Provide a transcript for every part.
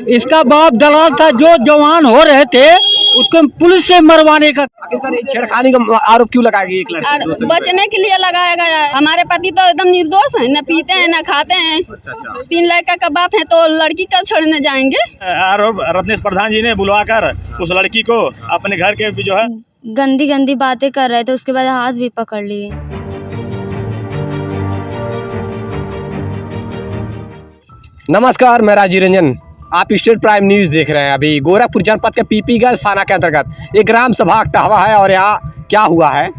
इसका बाप दलाल था, जो जवान हो रहे थे उसको पुलिस से मरवाने का। आखिरकार छेड़खानी का आरोप क्यों लगाया गया एक लड़की? बचने के लिए लगाया गया है। हमारे पति तो एकदम निर्दोष हैं, न पीते हैं न खाते हैं। अच्छा। 3 लड़का का बाप है तो लड़की का छोड़ने जाएंगे? आरोप रत्नेश प्रधान जी ने बुलवाकर उस लड़की को अपने घर के जो है गंदी गंदी बातें कर रहे थे, उसके बाद हाथ भी पकड़ लिए। नमस्कार, मैं राजीव रंजन, आप स्टेट प्राइम न्यूज़ देख रहे हैं। अभी गोरखपुर जनपद के पीपीगंज थाना के अंतर्गत एक ग्राम सभा टहवा है और यहाँ क्या हुआ है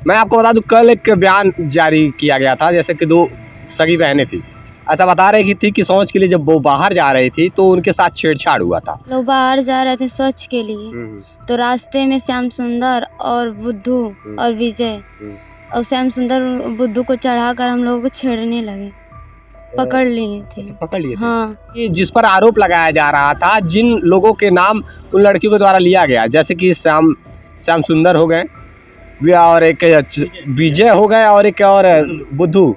मैं आपको बता दूं। कल एक बयान जारी किया गया था, जैसे कि 2 सगी बहनें थी, ऐसा बता रही थी कि शौच के लिए जब वो बाहर जा रही थी तो उनके साथ छेड़छाड़ हुआ था। लोग बाहर जा रहे थे शौच के लिए, तो रास्ते में श्याम सुंदर और बुद्धू और विजय और श्याम सुंदर बुद्धू को चढ़ाकर हम लोगों को छेड़ने लगे, पकड़ लिए थे। पकड़ लिए थे। हाँ, ये जिस पर आरोप लगाया जा रहा था, जिन लोगों के नाम उन लड़कियों के द्वारा लिया गया, जैसे कि श्याम सुंदर हो गए और एक विजय हो गए और एक और बुद्धू,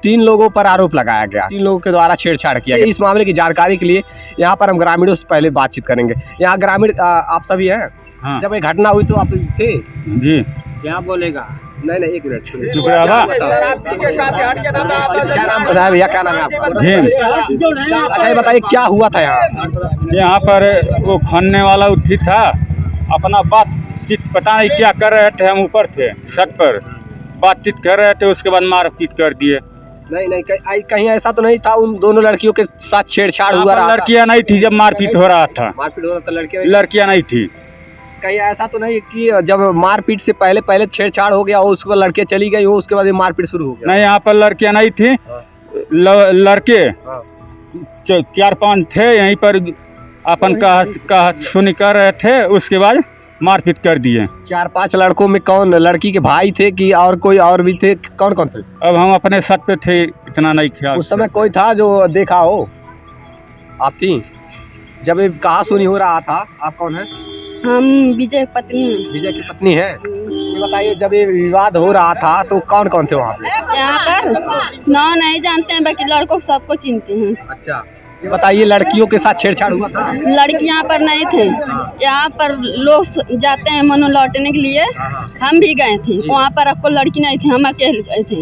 3 लोगों पर आरोप लगाया गया। 3 लोगों के द्वारा छेड़छाड़ किया गया। इस मामले की जानकारी के लिए यहाँ पर हम ग्रामीणों से पहले बातचीत करेंगे। यहाँ ग्रामीण आप सभी हैं? हाँ। जब ये घटना हुई तो आप थे? जी क्या बोलेगा? नहीं, एक मिनट चुप रहा। क्या नाम बताया भैया, क्या नाम है आपका? भीम। अच्छा, ये बताइए क्या हुआ था यहाँ? यहाँ पर वो खाने वाला उठी था, अपना बातचीत पता नहीं क्या कर रहे थे, हम ऊपर थे छत पर बातचीत कर रहे थे, उसके बाद मारपीट कर दिए। नहीं, कहीं ऐसा तो नहीं था उन दोनों लड़कियों के साथ छेड़छाड़ हुआ? लड़कियां नहीं थी जब मारपीट हो रहा था, मारपीट हो रहा था, लड़कियां नहीं थी। कहीं ऐसा तो नहीं कि जब मारपीट से पहले छेड़छाड़ हो गया हो, उसके बाद लड़कियां चली गई हो, उसके बाद ये मारपीट शुरू हो गया? नहीं, यहाँ पर लड़कियां नहीं थी। लड़के 4-5 थे यहीं पर अपन कहा सुनी कर रहे थे, उसके बाद मारपीट कर दिए। 4-5 लड़कों में कौन लड़की के भाई थे कि और कोई और भी थे? कौन थे? अब हम अपने छत पे थे, इतना नहीं ख्याल। उस समय कोई था जो देखा हो? आप थी जब ये कहा सुनी हो रहा था? आप कौन है? हम विजय की पत्नी हैं। विजय की पत्नी है। ये बताइए, जब ये विवाद हो रहा था तो कौन थे वहाँ पे? यहाँ पर नाम नहीं जानते हैं, बाकी लड़कों को सबको चिंते हैं। अच्छा, ये बताइए, लड़कियों के साथ छेड़छाड़ हुआ था? लड़की यहाँ पर नहीं थे। यहाँ पर लोग जाते हैं मनो लौटने के लिए, हम भी गए थे। वहाँ पर आपको लड़की नहीं थी, हम अकेले गए थे।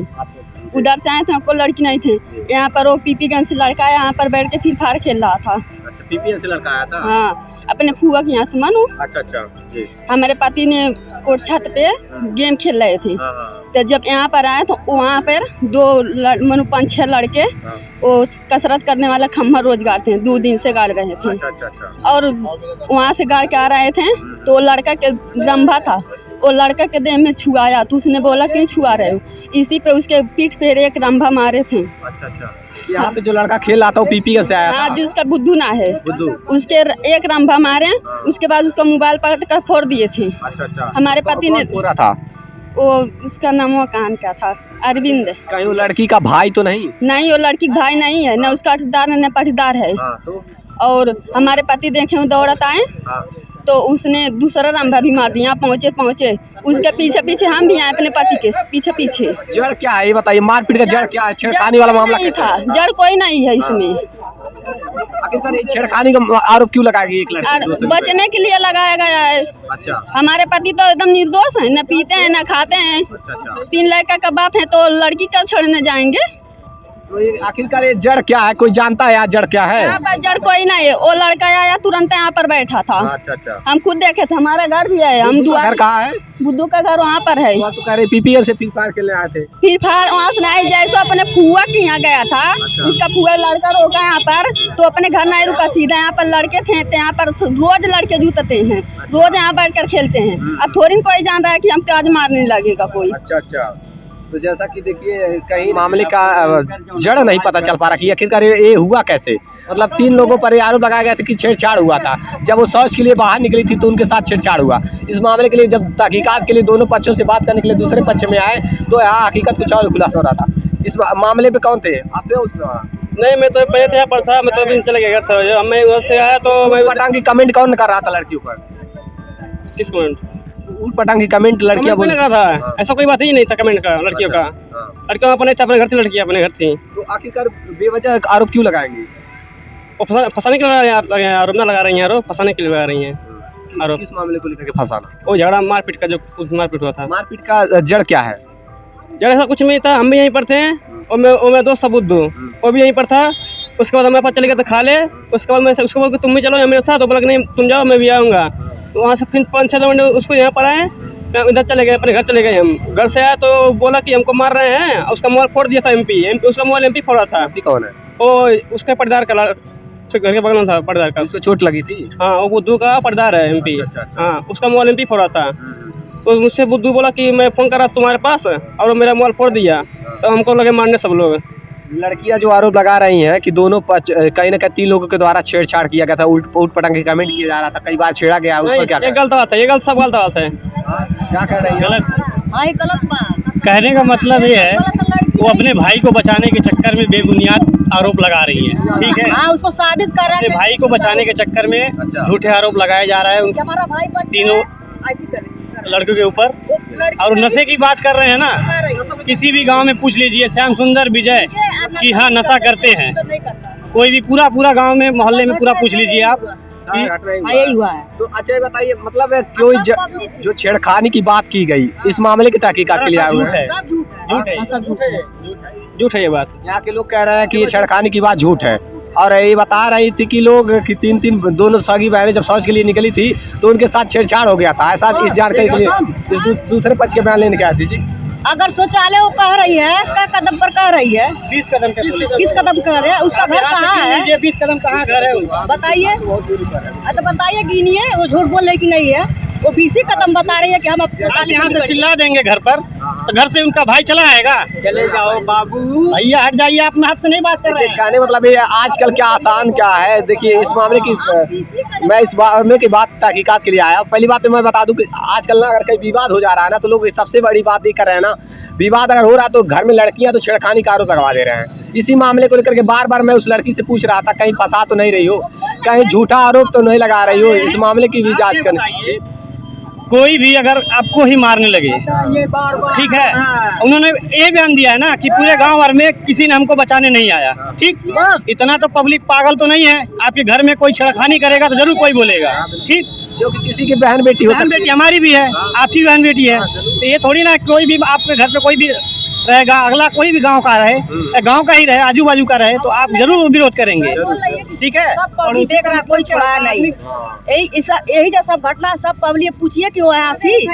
उधर से आए थे, आपको लड़की नहीं थे। यहाँ पर वो पीपीगंज से लड़का यहाँ पर बैठ के फ्री फायर खेल रहा था। अच्छा, पीपीगंज से लड़का आया था? हाँ, अपने फुआ के यहाँ से मानो। अच्छा जी। हमारे पति ने कोट छत पे गेम खेल रहे थे, तो जब यहाँ पर आए तो वहाँ पर 5-6 लड़के वो कसरत करने वाला खम्भा रोज गाड़ते हैं, 2 दिन से गाड़ रहे थे। अच्छा। और वहाँ से गाड़ के आ रहे थे तो लड़का के रंभा था, वो लड़का के देह में छुआया तो उसने बोला क्यों छुआ रहे हो, इसी पे उसके पीठ पे एक रंभा मारे थे। अच्छा। यहाँ पे जो लड़का खेल रहा था वो पीपीगंज से आया था? हाँ, जो उसका बुद्धू ना है, बुद्धू, उसके एक रंभा मारे, उसके बाद उसका मोबाइल पकड़ कर फोड़ दिए थे। अच्छा। हमारे पति ने पूरा था वो, उसका नाम वो कान का था, अरविंद। कहीं वो लड़की का भाई तो नहीं? नहीं, वो लड़की का भाई नहीं है, न उसका अठदार न पटीदार है। तो? और हमारे पति देखे वो दौड़त आए तो उसने दूसरा रंभा भी मार दिया। पहुँचे उसके पीछे हम भी आए अपने पति के पीछे। जड़ क्या है ये बताइए, मारपीट का जड़ क्या है? छेड़खानी वाला मामला नहीं था, जड़ कोई नहीं है इसमें। आखिरकार छेड़खानी का आरोप क्यों लगाया गया एक लड़की? बचने के लिए लगाया गया है। अच्छा। हमारे पति तो एकदम निर्दोष हैं, न पीते हैं न खाते हैं। 3 लड़का का बाप है तो लड़की का छोड़ने जाएंगे? तो ये आखिरकार ये जड़ क्या है, कोई जानता है यहाँ जड़ क्या है? यहाँ पर जड़ कोई नहीं है। वो लड़का आया तुरंत यहाँ पर बैठा था। अच्छा। हम खुद देखे थे, हमारा घर भी है। हम घर कहाँ है? बुद्धू का घर वहाँ पर है। तो कह रहे पीपीएल से फ्री फायर खेलने आए थे? फ्री फायर वहाँ से नहीं, जैसे अपने फुआ के यहाँ गया था। उसका फुआ लड़का रोका यहाँ पर तो अपने घर नहीं रुका, सीधा यहाँ पर लड़के थे तो यहाँ पर रोज लड़के जूतते हैं, रोज यहाँ बैठ कर खेलते हैं। अब थोड़ी कोई जान रहा है कि हमको आज मारने लगेगा कोई। अच्छा। तो जैसा कि देखिए, कहीं मामले का जड़ नहीं पता चल पा रहा कि आखिरकार ये हुआ कैसे। मतलब 3 लोगों पर आरोप लगाया गया था कि छेड़छाड़ हुआ था। जब वो शौच के लिए बाहर निकली थी तो उनके साथ छेड़छाड़ हुआ। इस मामले के लिए जब तहकीकात के लिए दोनों पक्षों से बात करने के लिए दूसरे पक्ष में आए तो यहाँ हकीकत कुछ और खुलासा हो रहा था। इस मामले पे कौन थे आप? थे उसमें? नहीं, मैं तो पहले यहाँ पर था, मैं तो अभी चले गया था। जब मैं वहाँ से आया तो मैं पटांग की कमेंट कौन कर रहा था लड़कियों पर? किस कमेंट? पटांग की कमेंट लड़कियां बोल रहा था। ऐसा कोई बात ही नहीं था कमेंट का लड़कियों का। लड़कियों अपने घर थी, लड़कियां अपने घर थी। तो आखिरकार बेवजह आरोप क्यों लगाएंगे? वो फंसाने के लिए आरोप ना लगा रही हैं, आरोप फंसाने के लिए लगा रही हैं आरोप। किस मामले को लेकर के फंसाना? वो झगड़ा मारपीट का, जो कुछ मारपीट हुआ था। मारपीट का जड़ क्या है? झगड़ा ऐसा कुछ नहीं था, हम भी यहीं पर थे और मेरा दोस्त था बुद्धू, वो भी यहीं पर था। उसके बाद हमारे पास चले गए थे खा ले, उसके बाद मैं उसको बोला तुम भी चलो मेरे साथ, तो बोला कि नहीं तुम जाओ मैं भी आऊँगा। तो वहाँ से फिर 5-6 घंटे उसको यहाँ पर आए, मैं इधर चले गए, अपने घर चले गए। हम घर से आए तो बोला कि हमको मार रहे हैं, उसका मोबाइल फोड़ दिया था एमपी, उसका मोबाइल एमपी फोड़ा था। कौन है? वो उसके पर्दार का, घर के बगल में था पर्दार का। उसको चोट लगी थी? हाँ, वो बुद्धू का पर्दार है एमपी। अच्छा। हाँ, उसका मोबाइल एमपी फोड़ा था। तो मुझसे बुद्धू बोला कि मैं फ़ोन करा तुम्हारे पास और मेरा मोबाइल फोड़ दिया, तो हमको लगे मारने सब लोग। लड़कियां जो आरोप लगा रही हैं कि दोनों कहीं न कहीं 3 लोगों के द्वारा छेड़छाड़ किया गया था, उल्ट पटांग के कमेंट किया जा रहा था, कई बार छेड़ा गया, उस पर क्या ये गलत बात है, ये गलत, सब गलत बात है। क्या कह रही है? गलत बात। कहने का मतलब ये है वो अपने भाई को बचाने के चक्कर में बेबुनियाद आरोप लगा रही है, ठीक है। हाँ, उसको साजिश कर रहा है, अपने भाई को बचाने के चक्कर में अच्छा। झूठे आरोप लगाए जा रहा है कि हमारा भाई बच तीनों लड़कियों के ऊपर। और नशे की बात कर रहे हैं ना, किसी भी गांव में पूछ लीजिए श्याम सुंदर विजय कि हाँ नशा करते हैं, कोई भी पूरा गांव में मोहल्ले में पूरा पूछ लीजिए आप। यही हुआ है। तो अच्छा ये बताइए, मतलब कोई जो छेड़खानी की बात की गई, इस मामले की तहकीकात के लिए आए हुए हैं? सब झूठ है। झूठ है ये बात। यहाँ के लोग कह रहे हैं कि ये छेड़खानी की बात झूठ है, और ये बता रही थी कि लोग कि 3 दोनों सगी बहनें जब शौच के लिए निकली थी तो उनके साथ छेड़छाड़ हो गया था। ऐसा इस जानकारी के लिए दूसरे पक्ष के बयान लेने के आती थी। अगर शौचालय वो कह रही है, क्या कदम पर कह रही है? 20 कदम पे बोले। 20 कदम कह रहे हैं, उसका घर कहाँ है? 20 कदम कहाँ घर है उनका? बताइए, तो बताइए, गिनिए, वो झूठ बोल रही कि नहीं है? वो 20 कदम बता रही है कि हम अब शौचालय यहाँ से चिल्ला देंगे घर पर, तो घर से उनका भाई चला आएगा। चले जाओ बाबू, भैया हट जाइए, आप आपसे नहीं बात कर रहे हैं। कहने मतलब ये आजकल क्या आसान क्या है। देखिए इस मामले की मैं इस मामले की बात तहकीकात के लिए आया। पहली बात तो मैं बता दूं कि आजकल ना अगर कहीं विवाद हो जा रहा है ना, तो लोग सबसे बड़ी बात ये कर रहे हैं ना, विवाद अगर हो रहा है तो घर में लड़कियां तो छेड़खानी का आरोप लगवा दे रहे हैं। इसी मामले को लेकर के बार मैं उस लड़की से पूछ रहा था कहीं फंसा तो नहीं रही हो, कहीं झूठा आरोप तो नहीं लगा रही हो, इस मामले की भी जाँच करनी। कोई भी अगर आपको ही मारने लगे, ठीक है, उन्होंने ये बयान दिया है ना कि पूरे गांव भर में किसी ने हमको बचाने नहीं आया, ठीक। इतना तो पब्लिक पागल तो नहीं है, आपके घर में कोई छेड़खानी करेगा तो जरूर कोई बोलेगा, ठीक। जो कि किसी की बहन बेटी हो, बहन बेटी हमारी भी है, आपकी बहन बेटी है, तो ये थोड़ी ना कोई भी आपके घर पे कोई भी रहेगा, अगला कोई भी गांव का रहे, गांव का ही रहे, आजू बाजू का रहे, तो आप जरूर विरोध करेंगे, ठीक है। सब पब्लिक देख रहा, कोई छुड़ा नहीं। यही जो सब घटना सब पब्लिक पूछिए कि वो यहाँ थी।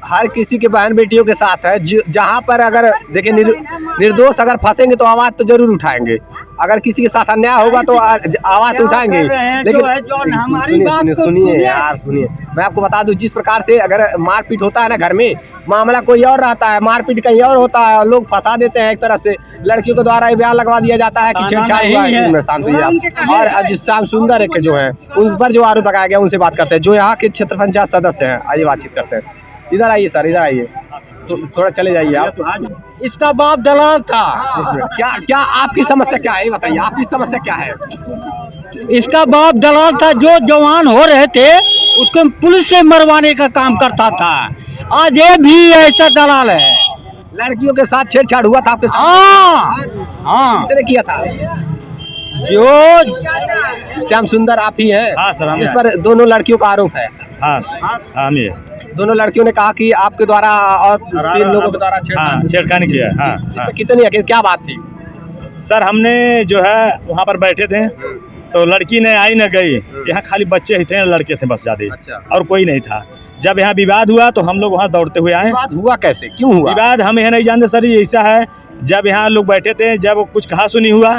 हर किसी के बहन बेटियों के साथ है। जहाँ पर अगर देखिए निर्दोष अगर फंसेंगे तो आवाज तो जरूर उठाएंगे, अगर किसी के साथ अन्याय होगा तो आवाज तो उठाएंगे। लेकिन सुनिए यार, सुनिए, मैं आपको बता दूं, जिस प्रकार से अगर मारपीट होता है ना घर में, मामला कोई और रहता है, मारपीट कहीं और होता है, और लोग फंसा देते हैं। एक तरफ से लड़कियों के द्वारा बयान लगवा दिया जाता है कि छेड़छाड़ हुआ है, शांत हुई आप। और जिस श्याम सुंदर के जो है उन पर जो आरोप लगाया गया, उनसे बात करते हैं, जो यहाँ के क्षेत्र पंचायत सदस्य हैं। आइए बातचीत करते हैं। इधर आइए सर, इधर आइए, तो थोड़ा चले जाइए आप। इसका बाप दलाल था। क्या आपकी समस्या क्या है, बताइए आपकी समस्या क्या है? इसका बाप दलाल था, जो जवान हो रहे थे उसको पुलिस से मरवाने का काम करता था। आज ये भी ऐसा दलाल है। लड़कियों के साथ छेड़छाड़ हुआ था आपके साथ? हाँ, किसने किया था? जो श्याम सुंदर आप ही हैं? हाँ सर, जिस पर दोनों लड़कियों का आरोप है। हाँ हम ही दोनों लड़कियों ने कहा कि आपके द्वारा और 3 लोगों के द्वारा छेड़खानी किया। हाँ, इसमें कितनी क्या बात थी? सर हमने जो है वहाँ पर बैठे थे, तो लड़की ने आई न गई, यहाँ खाली बच्चे ही थे, लड़के थे बस ज्यादा, अच्छा। और कोई नहीं था। जब यहाँ विवाद हुआ तो हम लोग वहाँ दौड़ते हुए आए। विवाद हुआ कैसे, क्यों हुआ विवाद? हम यह नहीं जानते सर, ये ऐसा है, जब यहाँ लोग बैठे थे, जब कुछ कहा सुनी हुआ,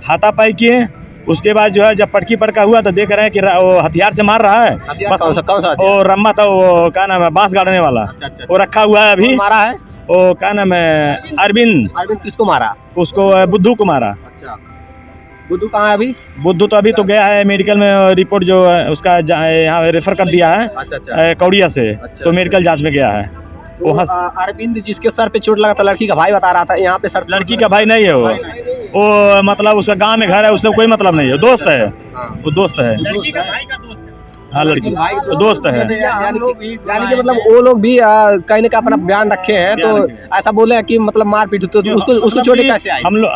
हाथापाई किए, उसके बाद जो है जब पटकी पटका हुआ तो देख रहे हैं कि वो हथियार से मार रहा है। बस कौन सा? वो रम्मा था, वो क्या नाम है, बांस गाड़ने वाला, वो रखा हुआ है अभी। मारा है वो क्या नाम है, अरविंद। किसको मारा? उसको बुद्धू को मारा। अच्छा, बुद्धू कहाँ है अभी? बुद्धू तो अभी तो गया है मेडिकल में, रिपोर्ट जो है उसका यहाँ रेफर कर दिया है। अच्छा। कौड़िया से। तो मेडिकल जांच में गया है। वो अरविंद जिसके सर पे चोट लगा था, लड़की का भाई बता रहा था, यहाँ पे सर। लड़की का भाई नहीं है वो मतलब उसका गांव में घर है, उससे कोई मतलब नहीं है, दोस्त है। वो दोस्त है, लड़की का भाई का दोस्त है। हाँ, लड़की तो दोस्त है। यानी कि मतलब वो लोग भी कहीं ना कहीं अपना बयान रखे हैं, तो ऐसा बोले कि मतलब मारपीट तो उसको चोटें कैसे आई? हम लोग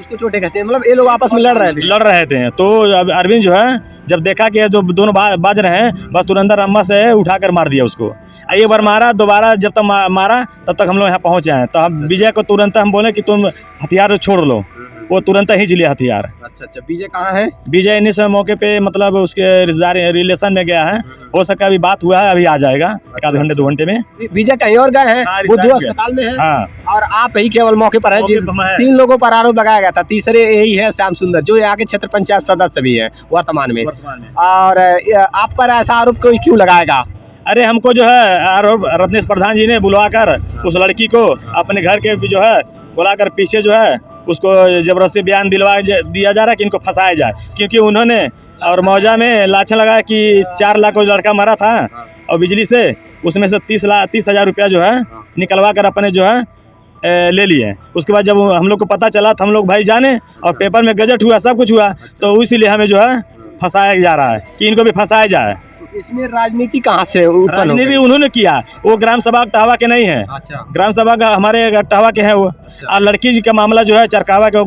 उसको चोटें खसते, मतलब ये लोग आपस में लड़ रहे थे। तो अब अरविंद जो है जब देखा कि जो दोनों बाज रहे हैं, बस तुरंत रम्मा से उठाकर मार दिया उसको। एक बार मारा, दोबारा जब तक मारा तब तक हम लोग यहाँ पहुँच आए। तो हम विजय को तुरंत हम बोले कि तुम हथियार छोड़ लो, वो तुरंत ही लिया हथियार। अच्छा, विजय कहाँ है? विजय इन्हीं समय मौके पे मतलब उसके रिश्तेदार रिलेशन में गया है, हो सका अभी बात हुआ है, अभी आ जाएगा एक आध घंटे 2 घंटे में। विजय कहीं और गए हैं, बुद्धू अस्पताल में है। हाँ, और आप ही केवल मौके पर हैं। 3 लोगों पर आरोप लगाया गया था, तीसरे यही है श्याम सुंदर, जो यहाँ के क्षेत्र पंचायत सदस्य भी है वर्तमान में। और आप पर ऐसा आरोप कोई क्यों लगाएगा? अरे हमको जो है आरोप रत्नेश प्रधान जी ने बुलवाकर उस लड़की को अपने घर के जो है बुलाकर पीछे जो है उसको जबरदस्ती बयान दिलवा दिया जा रहा है कि इनको फंसाया जाए, क्योंकि उन्होंने और मौजा में लाछन लगाया कि 4 लाख को लड़का मरा था और बिजली से उसमें से 30,000 रुपया जो है निकलवा कर अपने जो है ले लिए। उसके बाद जब हम लोग को पता चला तो हम लोग भाई जाने और पेपर में गजट हुआ, सब कुछ हुआ, तो इसीलिए हमें जो है फंसाया जा रहा है कि इनको भी फंसाया जाए। इसमें राजनीति कहाँ से उत्पन्न? राजनीति उन्होंने किया, वो ग्राम सभा टहवा के नहीं है। अच्छा, ग्राम सभा का हमारे टहवा के हैं वो। और लड़की जी का मामला जो है चरकावा के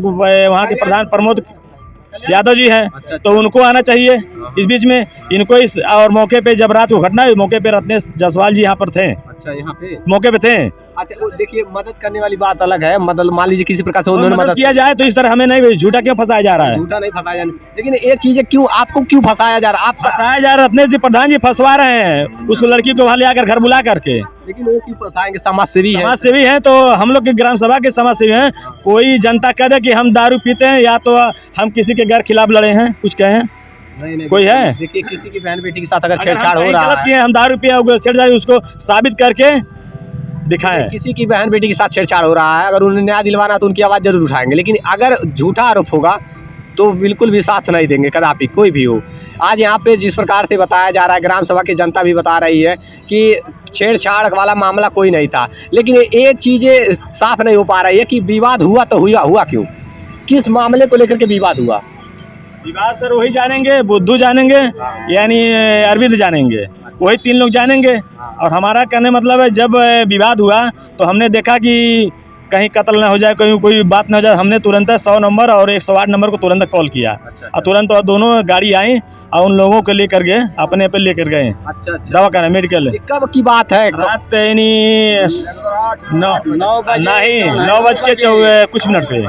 वहाँ के प्रधान प्रमोद यादव जी हैं। तो उनको आना चाहिए इस बीच में इनको इस और मौके पे जब रात को घटना हुई, मौके पे रत्नेश जायसवाल जी यहाँ पर थे। अच्छा, यहाँ पे मौके पे थे। अच्छा, वो देखिए मदद करने वाली बात अलग है, मदद मान लीजिए किसी प्रकार से उन्होंने मदद किया जाए तो इस तरह हमें नहीं झूठा क्यों फंसाया जा रहा है? झूठा नहीं फंसाया जाए, लेकिन ये चीजें क्यों आपको क्यों फंसाया जा रहा है? आप फंसाया जा रहा है, रत्नेश जी प्रधान जी फंसवा रहे हैं उसको, लड़की को वहाँ ले आकर घर बुला करके। लेकिन वो क्यों फंसाएंगे? समाज सेवी है, समाज सेवी है तो हम लोग के ग्राम सभा के समाज सेवी हैं। कोई जनता कह दे कि हम दारू पीते हैं या तो हम किसी के घर खिलाफ लड़े हैं, कुछ कहे नहीं, कोई है? देखिए किसी की बहन बेटी के साथ अगर छेड़छाड़ हो रहा है, हम दारू पिया छेड़छाड़ उसको साबित करके दिखाएं। किसी की बहन बेटी के साथ छेड़छाड़ हो रहा है, अगर उन्हें न्याय दिलवाना तो उनकी आवाज़ जरूर उठाएंगे, लेकिन अगर झूठा आरोप होगा तो बिल्कुल भी साथ नहीं देंगे कदापि, कोई भी हो। आज यहाँ पे जिस प्रकार से बताया जा रहा है, ग्राम सभा की जनता भी बता रही है कि छेड़छाड़ वाला मामला कोई नहीं था, लेकिन ये चीज़ें साफ नहीं हो पा रही है कि विवाद हुआ तो हुआ क्यों, किस मामले को लेकर के विवाद हुआ? विवाद सर वही जानेंगे, बुद्धू जानेंगे, यानी अरविंद जानेंगे, वही 3 लोग जानेंगे। और हमारा कहने मतलब है जब विवाद हुआ तो हमने देखा कि कहीं कत्ल ना हो जाए, कहीं कोई बात ना हो जाए, हमने तुरंत 100 नंबर और 108 नंबर को तुरंत कॉल किया। और तुरंत और दोनों गाड़ी आई और उन लोगों को लेकर गए, अपने पे लेकर गए। अच्छा, दवा करना मेडिकल। कब की बात है? रात यानी 9 बज के कुछ मिनट पे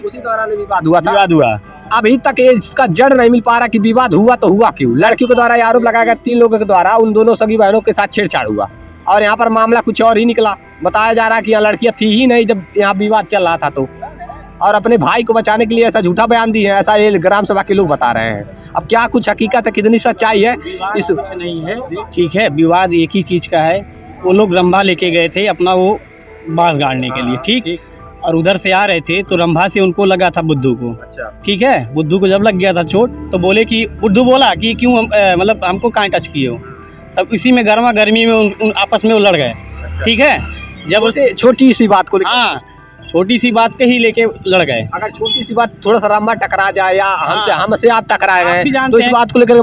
उसी दौरान विवाद हुआ था। विवाद हुआ। अभी तक इसका जड़ नहीं मिल पा रहा कि विवाद हुआ तो हुआ क्यों। लड़की के द्वारा आरोप लगाया गया 3 लोगों के द्वारा उन दोनों सगी बहनों के साथ छेड़छाड़ हुआ और यहाँ पर मामला कुछ और ही निकला। बताया जा रहा है कि यहाँ लड़कियाँ थी ही नहीं जब यहाँ विवाद चल रहा था, तो और अपने भाई को बचाने के लिए ऐसा झूठा बयान दी है, ऐसा ये ग्राम सभा के लोग बता रहे हैं। अब क्या कुछ हकीकत है, कितनी सच्चाई है इस? नहीं है, ठीक है, विवाद एक ही चीज़ का है। वो लोग रंभा लेके गए थे अपना वो बांस गाड़ने के लिए, ठीक, और उधर से आ रहे थे तो रंभा से उनको लगा था बुद्धू को। अच्छा, ठीक है, बुद्धू को जब लग गया था चोट तो बोले कि बुद्धू बोला कि क्यों मतलब हमको कहाँ टच किए हो। तब इसी में गर्मा गर्मी में उन आपस में वो लड़ गए। ठीक है, जब छोटी सी बात को, हाँ, छोटी सी बात के ही लेके लड़ गए। अगर छोटी सी बात थोड़ा सा रंभा टकरा जाए या हमसे आप टकराए आप भी गए जानते तो इस हैं। बात को लेकर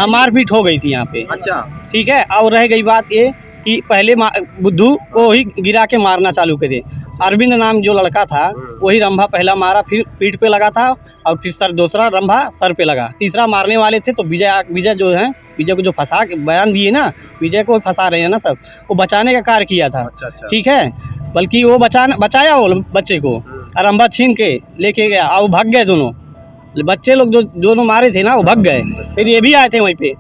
मारपीट हो गई थी यहाँ पे। अच्छा, ठीक है, और रह गई बात ये कि पहले बुद्धू को ही गिरा के मारना चालू करे। अरविंद नाम जो लड़का था वही रंभा पहला मारा, फिर पीठ पे लगा था और फिर दूसरा रंभा सर पे लगा, तीसरा मारने वाले थे। तो विजय जो है, विजय को जो फंसा के बयान दिए ना, विजय को फंसा रहे हैं ना सब, वो बचाने का कार्य किया था। अच्छा, ठीक है, बल्कि वो बचाया वो बच्चे को, रंभा छीन के लेके गया और वो भाग गए दोनों बच्चे लोग जो दोनों मारे थे ना, वो भाग गए। फिर ये भी आए थे वहीं पे।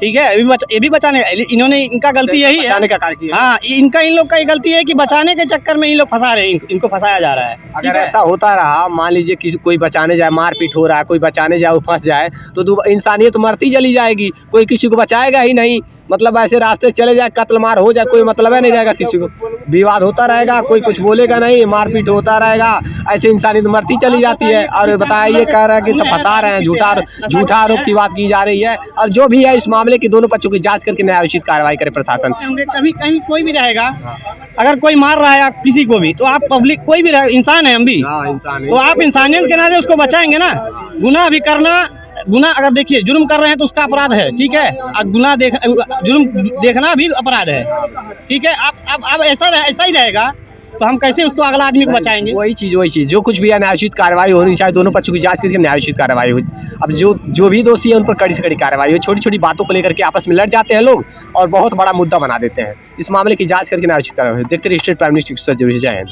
ठीक है, ये भी बचाने, इन्होंने, इनका गलती यही है, बचाने का कार्य किया। हाँ, इन लोग का गलती है कि बचाने के चक्कर में इन लोग फंसा रहे हैं, इनको फंसाया जा रहा है। अगर ऐसा होता रहा, मान लीजिए कि कोई बचाने जाए, मारपीट हो रहा है, कोई बचाने जाए वो फंस जाए तो इंसानियत मरती चली जाएगी, कोई किसी को बचाएगा ही नहीं। मतलब ऐसे रास्ते चले जाए, कत्ल मार हो जाए, कोई मतलब है नहीं रहेगा किसी को, विवाद होता रहेगा, कोई कुछ बोलेगा नहीं, मारपीट होता रहेगा, ऐसे इंसानियत मरती चली जाती है। और बताया ये कह रहा है कि सब फंसा रहे हैं, झूठा आरोप की बात की जा रही है। और जो भी है इस मामले की दोनों पक्षों की जांच करके न्यायोचित कार्रवाई करे प्रशासन। कभी कहीं कोई भी रहेगा, अगर कोई मार रहा है किसी को भी, तो आप पब्लिक, कोई भी इंसान है, हम भी इंसान, तो आप इंसानियत के नाते उसको बचाएंगे ना। गुनाह भी करना, गुनाह अगर देखिए जुर्म कर रहे हैं तो उसका अपराध है। ठीक है, जुर्म देखना भी अपराध है। ठीक है, आप ऐसा ही रहेगा तो हम कैसे उसको अगला आदमी को बचाएंगे? वही चीज़ जो कुछ भी है न्यायोचित कार्रवाई होनी चाहिए, दोनों पक्षों की जांच करके न्यायोचित कार्रवाई हो। अब जो भी दोषी है उन पर कड़ी से कड़ी कार्रवाई हो। छोटी छोटी बातों को लेकर के आपस में लड़ जाते हैं लोग और बहुत बड़ा मुद्दा बना देते हैं। इस मामले की जांच करके न्यायोचित कार्रवाई हो। देखते रहिए स्टेट प्राइम न्यूज़। जय हिंद।